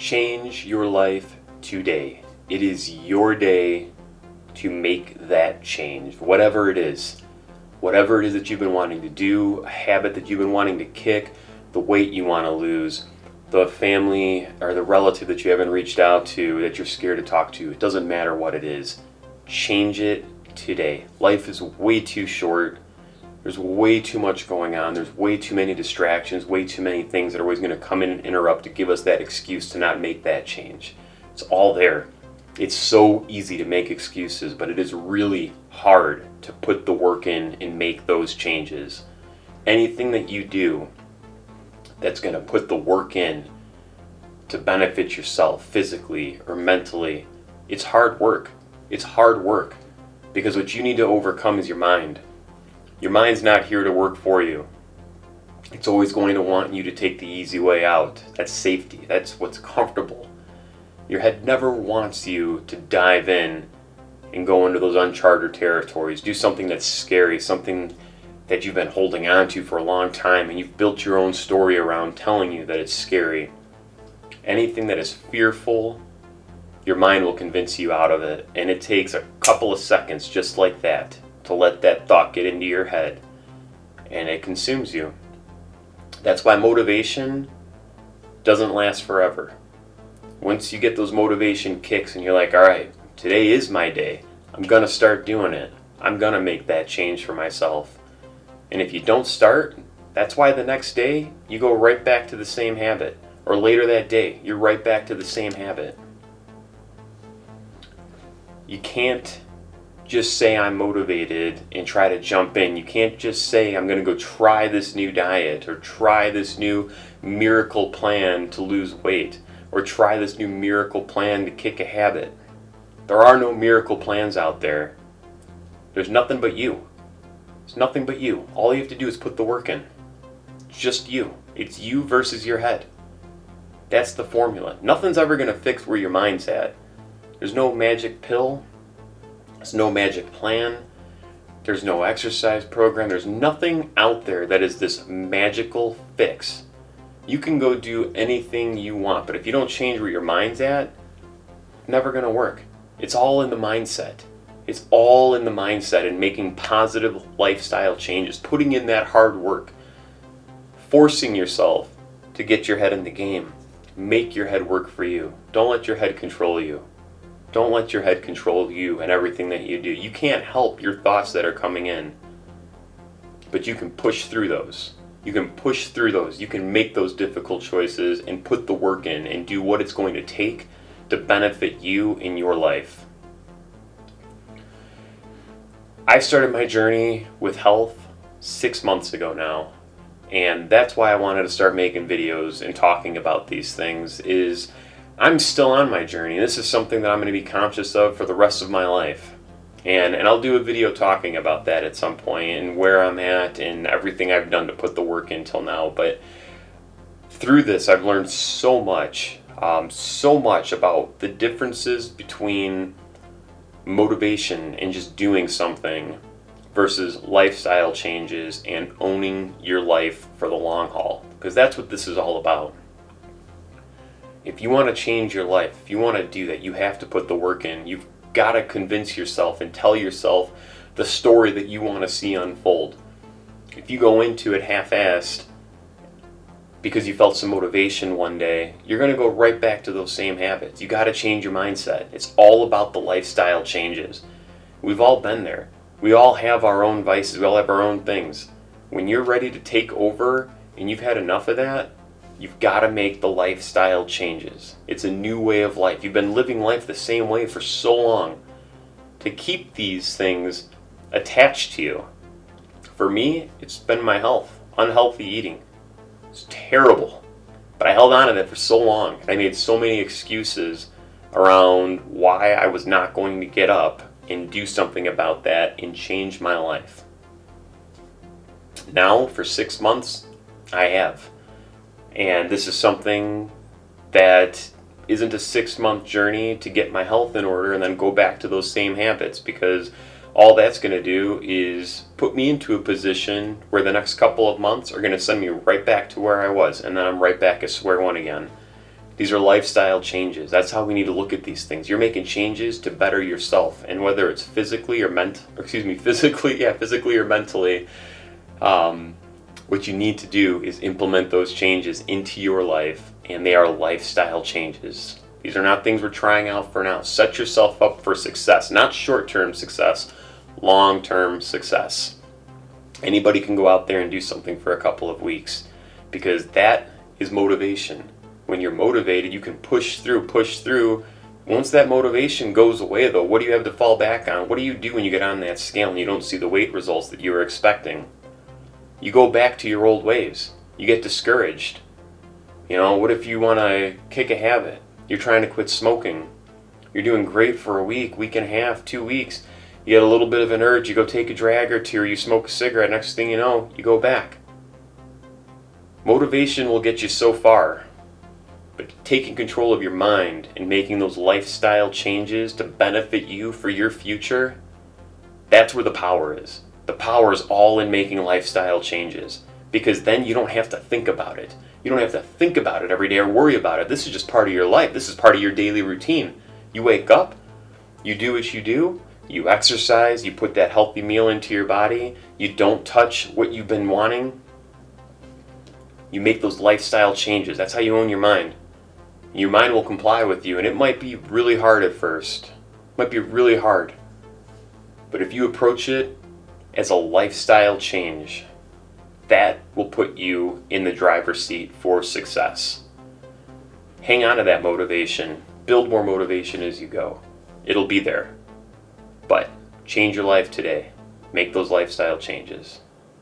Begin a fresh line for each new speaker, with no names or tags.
Change your life today. It is your day to make that change, whatever it is. Whatever it is that you've been wanting to do, a habit that you've been wanting to kick, the weight you want to lose, the family or the relative that you haven't reached out to that you're scared to talk to. It doesn't matter what it is. Change it today. Life is way too short. There's way too much going on. There's way too many distractions, way too many things that are always going to come in and interrupt to give us that excuse to not make that change. It's all there. It's so easy to make excuses, but it is really hard to put the work in and make those changes. Anything that you do that's going to put the work in to benefit yourself physically or mentally, it's hard work. It's hard work because what you need to overcome is your mind. Your mind's not here to work for you. It's always going to want you to take the easy way out. That's safety. That's what's comfortable. Your head never wants you to dive in and go into those uncharted territories. Do something that's scary, something that you've been holding on to for a long time and you've built your own story around telling you that it's scary. Anything that is fearful, your mind will convince you out of it. And it takes a couple of seconds just like that to let that thought get into your head, and it consumes you. That's why motivation doesn't last forever. Once you get those motivation kicks and you're like, all right, today is my day. I'm going to start doing it. I'm going to make that change for myself. And if you don't start, that's why the next day you go right back to the same habit. Or later that day, you're right back to the same habit. You can't just say I'm motivated and try to jump in. You can't just say I'm going to go try this new diet or try this new miracle plan to lose weight or try this new miracle plan to kick a habit. There are no miracle plans out there. There's nothing but you. It's nothing but you. All you have to do is put the work in. It's just you. It's you versus your head. That's the formula. Nothing's ever going to fix where your mind's at. There's no magic pill. There's no magic plan. There's no exercise program. There's nothing out there that is this magical fix. You can go do anything you want, but if you don't change where your mind's at, it's never going to work. It's all in the mindset. It's all in the mindset and making positive lifestyle changes, putting in that hard work, forcing yourself to get your head in the game. Make your head work for you. Don't let your head control you. Don't let your head control you and everything that you do. You can't help your thoughts that are coming in, but you can push through those. You can push through those. You can make those difficult choices and put the work in and do what it's going to take to benefit you in your life. I started my journey with health 6 months ago now, and that's why I wanted to start making videos and talking about these things. Is I'm still on my journey. This is something that I'm going to be conscious of for the rest of my life. And I'll do a video talking about that at some point and where I'm at and everything I've done to put the work in till now. But through this, I've learned so much about the differences between motivation and just doing something versus lifestyle changes and owning your life for the long haul. Because that's what this is all about. If you want to change your life, if you want to do that, you have to put the work in. You've got to convince yourself and tell yourself the story that you want to see unfold. If you go into it half-assed because you felt some motivation one day, you're going to go right back to those same habits. You got to change your mindset. It's all about the lifestyle changes. We've all been there. We all have our own vices. We all have our own things. When you're ready to take over and you've had enough of that, you've got to make the lifestyle changes. It's a new way of life. You've been living life the same way for so long. To keep these things attached to you. For me, it's been my health. Unhealthy eating. It's terrible. But I held on to that for so long. I made so many excuses around why I was not going to get up and do something about that and change my life. Now, for 6 months, I have. And this is something that isn't a 6-month journey to get my health in order and then go back to those same habits, because all that's going to do is put me into a position where the next couple of months are going to send me right back to where I was, and then I'm right back at square one again. These are lifestyle changes. That's how we need to look at these things. You're making changes to better yourself, and whether it's physically or physically or mentally, what you need to do is implement those changes into your life, and they are lifestyle changes. These are not things we're trying out for now. Set yourself up for success, not short-term success, long-term success. Anybody can go out there and do something for a couple of weeks, because that is motivation. When you're motivated, you can push through. Once that motivation goes away, though, what do you have to fall back on? What do you do when you get on that scale and you don't see the weight results that you were expecting? You go back to your old ways. You get discouraged. What if you want to kick a habit? You're trying to quit smoking. You're doing great for a week and a half, 2 weeks. You get a little bit of an urge, you go take a drag or two, or you smoke a cigarette. Next thing you know, you go back. Motivation will get you so far. But taking control of your mind and making those lifestyle changes to benefit you for your future, that's where the power is. The power is all in making lifestyle changes, because then you don't have to think about it. You don't have to think about it every day or worry about it. This is just part of your life. This is part of your daily routine. You wake up, you do what you do, you exercise, you put that healthy meal into your body, you don't touch what you've been wanting. You make those lifestyle changes. That's how you own your mind. Your mind will comply with you, and it might be really hard at first. It might be really hard. But if you approach it as a lifestyle change, that will put you in the driver's seat for success. Hang on to that motivation. Build more motivation as you go. It'll be there. But change your life today. Make those lifestyle changes.